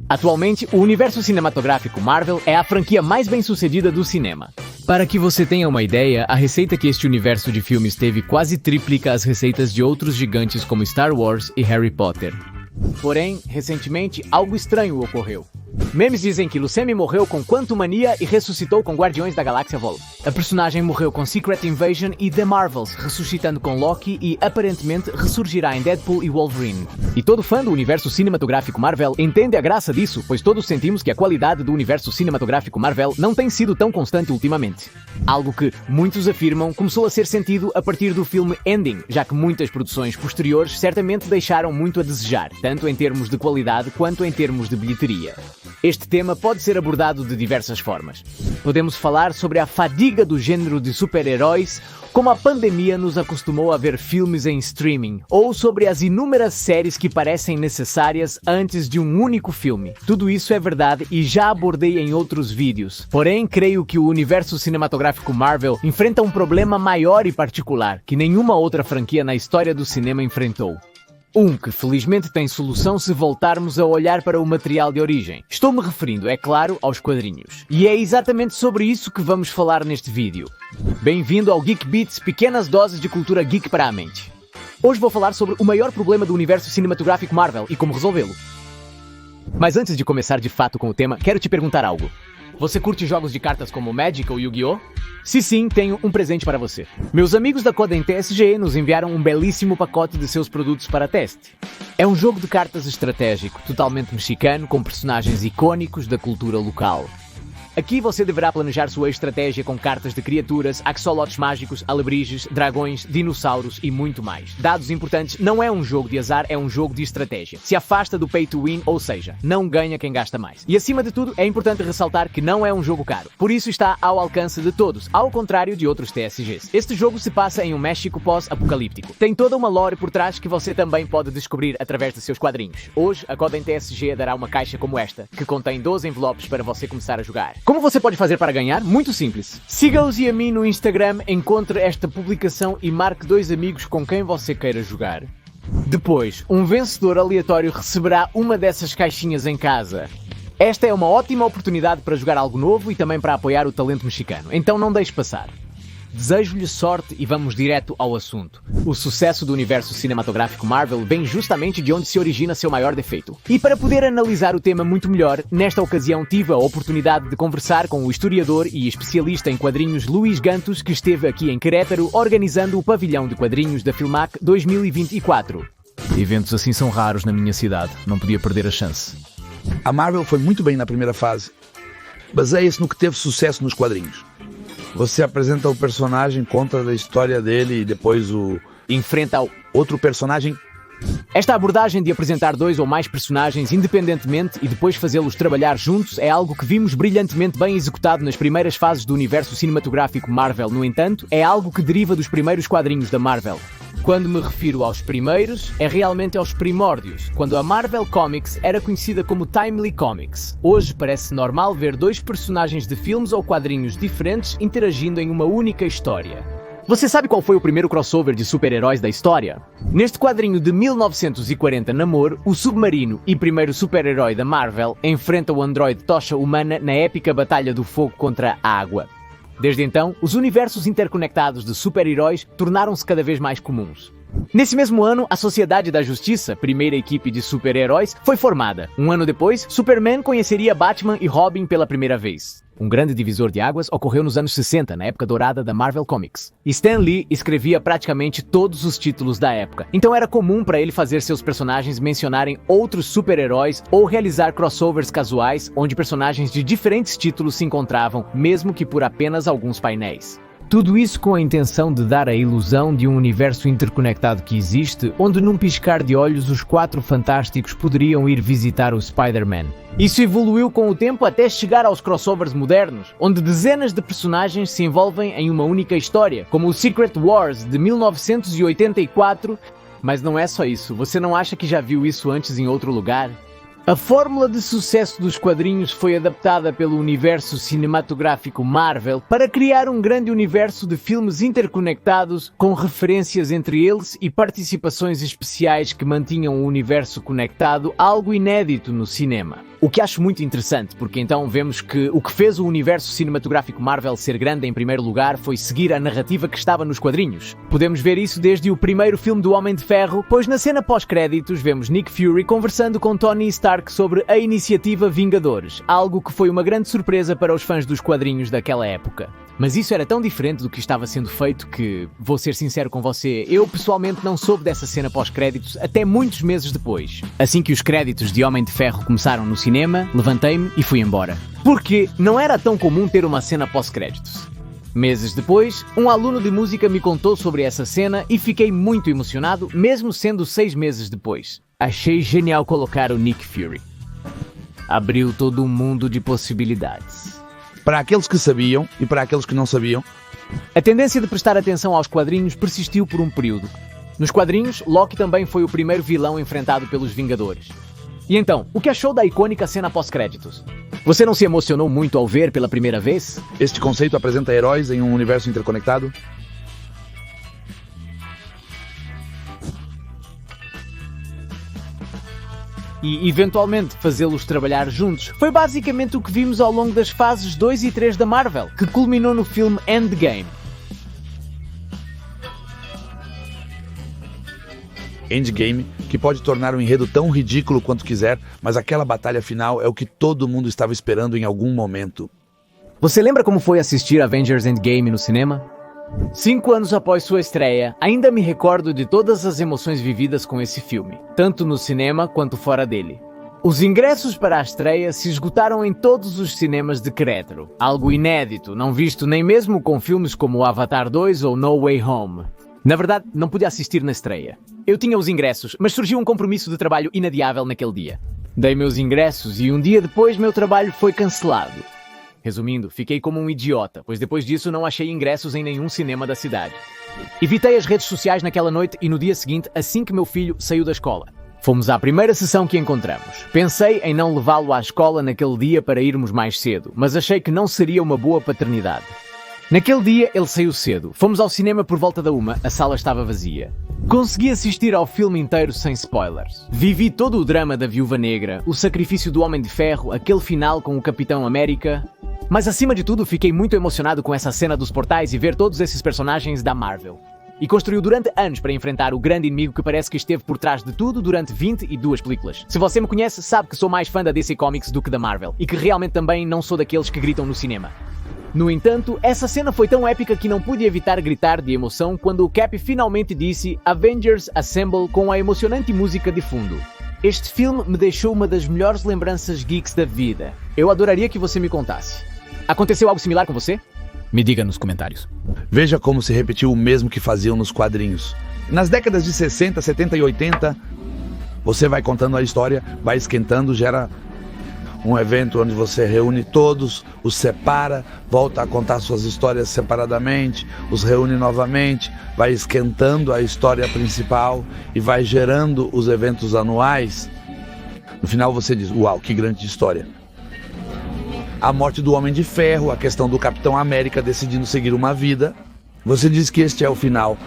Atualmente, o universo cinematográfico Marvel é a franquia mais bem-sucedida do cinema. Para que você tenha uma ideia, a receita que este universo de filmes teve quase triplica as receitas de outros gigantes como Star Wars e Harry Potter. Porém, recentemente, algo estranho ocorreu. Memes dizem que Lucemi morreu com Quantumania e ressuscitou com Guardiões da Galáxia Vol. A personagem morreu com Secret Invasion e The Marvels, ressuscitando com Loki e, aparentemente, ressurgirá em Deadpool e Wolverine. E todo fã do universo cinematográfico Marvel entende a graça disso, pois todos sentimos que a qualidade do universo cinematográfico Marvel não tem sido tão constante ultimamente. Algo que, muitos afirmam, começou a ser sentido a partir do filme Ending, já que muitas produções posteriores certamente deixaram muito a desejar, tanto em termos de qualidade quanto em termos de bilheteria. Este tema pode ser abordado de diversas formas. Podemos falar sobre a fadiga do gênero de super-heróis, como a pandemia nos acostumou a ver filmes em streaming, ou sobre as inúmeras séries que parecem necessárias antes de um único filme. Tudo isso é verdade e já abordei em outros vídeos. Porém, creio que o universo cinematográfico Marvel enfrenta um problema maior e particular, que nenhuma outra franquia na história do cinema enfrentou. Que felizmente tem solução se voltarmos a olhar para o material de origem. Estou-me referindo, é claro, aos quadrinhos. E é exatamente sobre isso que vamos falar neste vídeo. Bem-vindo ao Geek Beats, pequenas doses de cultura geek para a mente. Hoje vou falar sobre o maior problema do universo cinematográfico Marvel e como resolvê-lo. Mas antes de começar de fato com o tema, quero te perguntar algo. Você curte jogos de cartas como Magic ou Yu-Gi-Oh? Se sim, tenho um presente para você. Meus amigos da Coden TSG nos enviaram um belíssimo pacote de seus produtos para teste. É um jogo de cartas estratégico, totalmente mexicano, com personagens icônicos da cultura local. Aqui você deverá planejar sua estratégia com cartas de criaturas, axolotes mágicos, alebrijes, dragões, dinossauros e muito mais. Dados importantes, não é um jogo de azar, é um jogo de estratégia. Se afasta do pay to win, ou seja, não ganha quem gasta mais. E acima de tudo, é importante ressaltar que não é um jogo caro. Por isso está ao alcance de todos, ao contrário de outros TSGs. Este jogo se passa em um México pós-apocalíptico. Tem toda uma lore por trás que você também pode descobrir através de seus quadrinhos. Hoje, a Coden TSG dará uma caixa como esta, que contém 12 envelopes para você começar a jogar. Como você pode fazer para ganhar? Muito simples. Siga-os e a mim no Instagram, encontre esta publicação e marque 2 amigos com quem você queira jogar. Depois, um vencedor aleatório receberá uma dessas caixinhas em casa. Esta é uma ótima oportunidade para jogar algo novo e também para apoiar o talento mexicano, então não deixe passar. Desejo-lhe sorte e vamos direto ao assunto. O sucesso do universo cinematográfico Marvel vem justamente de onde se origina seu maior defeito. E para poder analisar o tema muito melhor, nesta ocasião tive a oportunidade de conversar com o historiador e especialista em quadrinhos Luís Gantos, que esteve aqui em Querétaro organizando o pavilhão de quadrinhos da Filmac 2024. Eventos assim são raros na minha cidade, não podia perder a chance. A Marvel foi muito bem na primeira fase. Baseia-se no que teve sucesso nos quadrinhos. Você apresenta o personagem, conta a história dele e depois enfrenta outro personagem. Esta abordagem de apresentar 2 ou mais personagens independentemente e depois fazê-los trabalhar juntos é algo que vimos brilhantemente bem executado nas primeiras fases do universo cinematográfico Marvel. No entanto, é algo que deriva dos primeiros quadrinhos da Marvel. Quando me refiro aos primeiros, é realmente aos primórdios, quando a Marvel Comics era conhecida como Timely Comics. Hoje parece normal ver 2 personagens de filmes ou quadrinhos diferentes interagindo em uma única história. Você sabe qual foi o primeiro crossover de super-heróis da história? Neste quadrinho de 1940 Namor, o Submarino e primeiro super-herói da Marvel enfrenta o androide Tocha Humana na épica Batalha do Fogo contra a Água. Desde então, os universos interconectados de super-heróis tornaram-se cada vez mais comuns. Nesse mesmo ano, a Sociedade da Justiça, primeira equipe de super-heróis, foi formada. Um ano depois, Superman conheceria Batman e Robin pela primeira vez. Um grande divisor de águas ocorreu nos anos 60, na época dourada da Marvel Comics. Stan Lee escrevia praticamente todos os títulos da época, então era comum para ele fazer seus personagens mencionarem outros super-heróis ou realizar crossovers casuais, onde personagens de diferentes títulos se encontravam, mesmo que por apenas alguns painéis. Tudo isso com a intenção de dar a ilusão de um universo interconectado que existe, onde num piscar de olhos os 4 fantásticos poderiam ir visitar o Spider-Man. Isso evoluiu com o tempo até chegar aos crossovers modernos, onde dezenas de personagens se envolvem em uma única história, como o Secret Wars de 1984, mas não é só isso, você não acha que já viu isso antes em outro lugar? A fórmula de sucesso dos quadrinhos foi adaptada pelo universo cinematográfico Marvel para criar um grande universo de filmes interconectados com referências entre eles e participações especiais que mantinham o universo conectado, algo inédito no cinema. O que acho muito interessante, porque então vemos que o que fez o universo cinematográfico Marvel ser grande em primeiro lugar foi seguir a narrativa que estava nos quadrinhos. Podemos ver isso desde o primeiro filme do Homem de Ferro, pois na cena pós-créditos vemos Nick Fury conversando com Tony Stark sobre a iniciativa Vingadores, algo que foi uma grande surpresa para os fãs dos quadrinhos daquela época. Mas isso era tão diferente do que estava sendo feito que, vou ser sincero com você, eu pessoalmente não soube dessa cena pós-créditos até muitos meses depois. Assim que os créditos de Homem de Ferro começaram no cinema, levantei-me e fui embora. Porque não era tão comum ter uma cena pós-créditos. Meses depois, um aluno de música me contou sobre essa cena e fiquei muito emocionado, mesmo sendo 6 meses depois. Achei genial colocar o Nick Fury. Abriu todo um mundo de possibilidades. Para aqueles que sabiam e para aqueles que não sabiam. A tendência de prestar atenção aos quadrinhos persistiu por um período. Nos quadrinhos, Loki também foi o primeiro vilão enfrentado pelos Vingadores. E então, o que achou da icônica cena pós-créditos? Você não se emocionou muito ao ver pela primeira vez? Este conceito apresenta heróis em um universo interconectado? E, eventualmente, fazê-los trabalhar juntos. Foi basicamente o que vimos ao longo das fases 2 e 3 da Marvel, que culminou no filme Endgame. Endgame, que pode tornar um enredo tão ridículo quanto quiser, mas aquela batalha final é o que todo mundo estava esperando em algum momento. Você lembra como foi assistir Avengers Endgame no cinema? 5 anos após sua estreia, ainda me recordo de todas as emoções vividas com esse filme, tanto no cinema quanto fora dele. Os ingressos para a estreia se esgotaram em todos os cinemas de Querétaro, algo inédito, não visto nem mesmo com filmes como Avatar 2 ou No Way Home. Na verdade, não pude assistir na estreia. Eu tinha os ingressos, mas surgiu um compromisso de trabalho inadiável naquele dia. Dei meus ingressos e um dia depois meu trabalho foi cancelado. Resumindo, fiquei como um idiota, pois depois disso não achei ingressos em nenhum cinema da cidade. Evitei as redes sociais naquela noite e no dia seguinte, assim que meu filho saiu da escola. Fomos à primeira sessão que encontramos. Pensei em não levá-lo à escola naquele dia para irmos mais cedo, mas achei que não seria uma boa paternidade. Naquele dia, ele saiu cedo. Fomos ao cinema por volta da 1, a sala estava vazia. Consegui assistir ao filme inteiro sem spoilers. Vivi todo o drama da Viúva Negra, o sacrifício do Homem de Ferro, aquele final com o Capitão América. Mas acima de tudo, fiquei muito emocionado com essa cena dos portais e ver todos esses personagens da Marvel. E construiu durante anos para enfrentar o grande inimigo que parece que esteve por trás de tudo durante 22 películas. Se você me conhece, sabe que sou mais fã da DC Comics do que da Marvel, e que realmente também não sou daqueles que gritam no cinema. No entanto, essa cena foi tão épica que não pude evitar gritar de emoção quando o Cap finalmente disse Avengers Assemble com a emocionante música de fundo. Este filme me deixou uma das melhores lembranças geeks da vida. Eu adoraria que você me contasse. Aconteceu algo similar com você? Me diga nos comentários. Veja como se repetiu o mesmo que faziam nos quadrinhos. Nas décadas de 60, 70 e 80, você vai contando a história, vai esquentando, gera um evento onde você reúne todos, os separa, volta a contar suas histórias separadamente, os reúne novamente, vai esquentando a história principal e vai gerando os eventos anuais. No final você diz, uau, que grande história. A morte do Homem de Ferro, a questão do Capitão América decidindo seguir uma vida. Você diz que este é o final.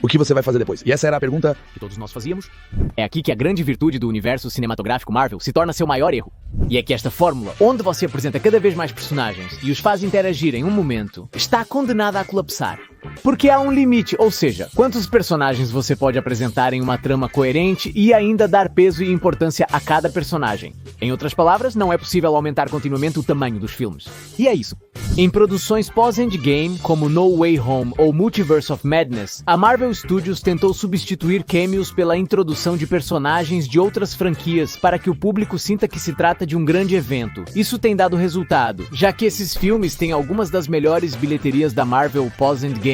O que você vai fazer depois? E essa era a pergunta que todos nós fazíamos. É aqui que a grande virtude do universo cinematográfico Marvel se torna seu maior erro. E é que esta fórmula, onde você apresenta cada vez mais personagens e os faz interagir em um momento, está condenada a colapsar. Porque há um limite, ou seja, quantos personagens você pode apresentar em uma trama coerente e ainda dar peso e importância a cada personagem. Em outras palavras, não é possível aumentar continuamente o tamanho dos filmes. E é isso. Em produções pós-Endgame, como No Way Home ou Multiverse of Madness, a Marvel Studios tentou substituir cameos pela introdução de personagens de outras franquias para que o público sinta que se trata de um grande evento. Isso tem dado resultado, já que esses filmes têm algumas das melhores bilheterias da Marvel pós-Endgame.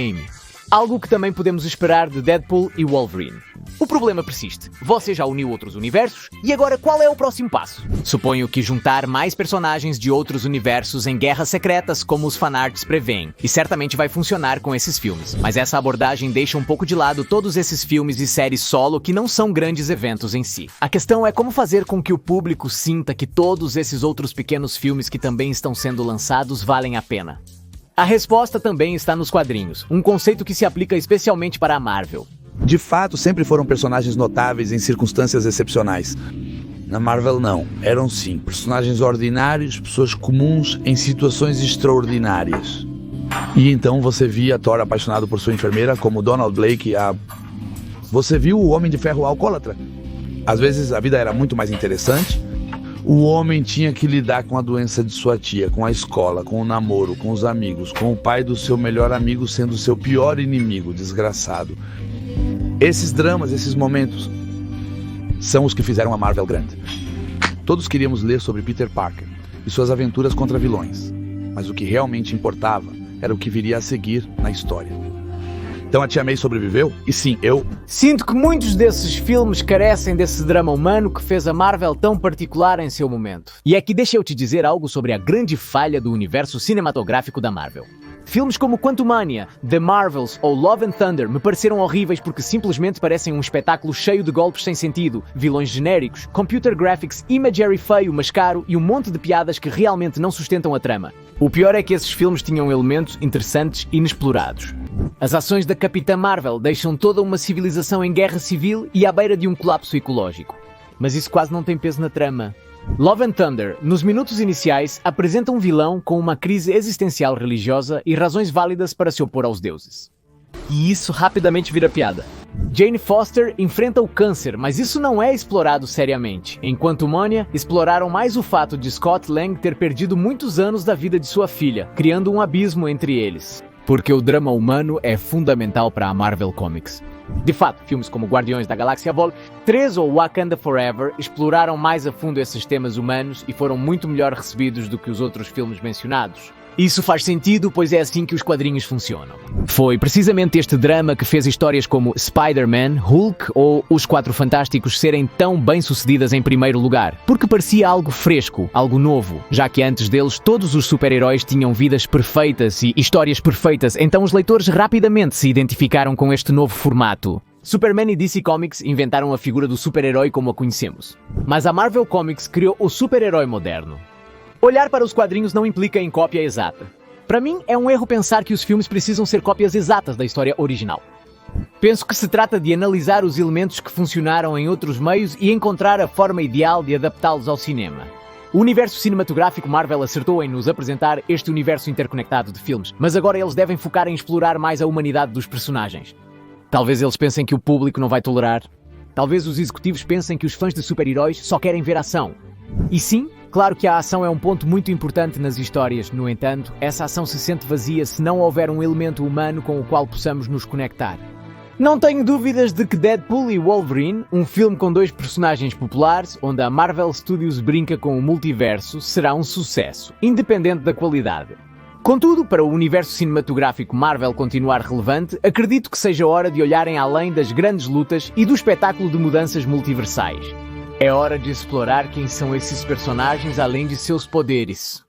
Algo que também podemos esperar de Deadpool e Wolverine. O problema persiste. Você já uniu outros universos, e agora qual é o próximo passo? Suponho que juntar mais personagens de outros universos em guerras secretas, como os fanarts prevêem, e certamente vai funcionar com esses filmes. Mas essa abordagem deixa um pouco de lado todos esses filmes e séries solo que não são grandes eventos em si. A questão é como fazer com que o público sinta que todos esses outros pequenos filmes que também estão sendo lançados valem a pena. A resposta também está nos quadrinhos, um conceito que se aplica especialmente para a Marvel. De fato, sempre foram personagens notáveis em circunstâncias excepcionais. Na Marvel não, eram sim personagens ordinários, pessoas comuns em situações extraordinárias. E então você via Thor apaixonado por sua enfermeira, como Donald Blake, Você viu o Homem de Ferro alcoólatra? Às vezes a vida era muito mais interessante. O homem tinha que lidar com a doença de sua tia, com a escola, com o namoro, com os amigos, com o pai do seu melhor amigo sendo seu pior inimigo, desgraçado. Esses dramas, esses momentos, são os que fizeram a Marvel grande. Todos queríamos ler sobre Peter Parker e suas aventuras contra vilões, mas o que realmente importava era o que viria a seguir na história. Então a Tia May sobreviveu? E sim, eu... Sinto que muitos desses filmes carecem desse drama humano que fez a Marvel tão particular em seu momento. E aqui deixa eu te dizer algo sobre a grande falha do universo cinematográfico da Marvel. Filmes como Quantumania, The Marvels ou Love and Thunder me pareceram horríveis porque simplesmente parecem um espetáculo cheio de golpes sem sentido, vilões genéricos, computer graphics, imagery feio, mas caro e um monte de piadas que realmente não sustentam a trama. O pior é que esses filmes tinham elementos interessantes e inexplorados. As ações da Capitã Marvel deixam toda uma civilização em guerra civil e à beira de um colapso ecológico. Mas isso quase não tem peso na trama. Love and Thunder, nos minutos iniciais, apresenta um vilão com uma crise existencial religiosa e razões válidas para se opor aos deuses. E isso rapidamente vira piada. Jane Foster enfrenta o câncer, mas isso não é explorado seriamente. Enquanto Quantumania, exploraram mais o fato de Scott Lang ter perdido muitos anos da vida de sua filha, criando um abismo entre eles. Porque o drama humano é fundamental para a Marvel Comics. De fato, filmes como Guardiões da Galáxia Vol. 3 ou Wakanda Forever exploraram mais a fundo esses temas humanos e foram muito melhor recebidos do que os outros filmes mencionados. Isso faz sentido, pois é assim que os quadrinhos funcionam. Foi precisamente este drama que fez histórias como Spider-Man, Hulk ou Os Quatro Fantásticos serem tão bem-sucedidas em primeiro lugar, porque parecia algo fresco, algo novo, já que antes deles todos os super-heróis tinham vidas perfeitas e histórias perfeitas, então os leitores rapidamente se identificaram com este novo formato. Superman e DC Comics inventaram a figura do super-herói como a conhecemos, mas a Marvel Comics criou o super-herói moderno. Olhar para os quadrinhos não implica em cópia exata. Para mim, é um erro pensar que os filmes precisam ser cópias exatas da história original. Penso que se trata de analisar os elementos que funcionaram em outros meios e encontrar a forma ideal de adaptá-los ao cinema. O universo cinematográfico Marvel acertou em nos apresentar este universo interconectado de filmes, mas agora eles devem focar em explorar mais a humanidade dos personagens. Talvez eles pensem que o público não vai tolerar. Talvez os executivos pensem que os fãs de super-heróis só querem ver ação. E sim, claro que a ação é um ponto muito importante nas histórias, no entanto, essa ação se sente vazia se não houver um elemento humano com o qual possamos nos conectar. Não tenho dúvidas de que Deadpool e Wolverine, um filme com 2 personagens populares, onde a Marvel Studios brinca com o multiverso, será um sucesso, independente da qualidade. Contudo, para o universo cinematográfico Marvel continuar relevante, acredito que seja hora de olharem além das grandes lutas e do espetáculo de mudanças multiversais. É hora de explorar quem são esses personagens além de seus poderes.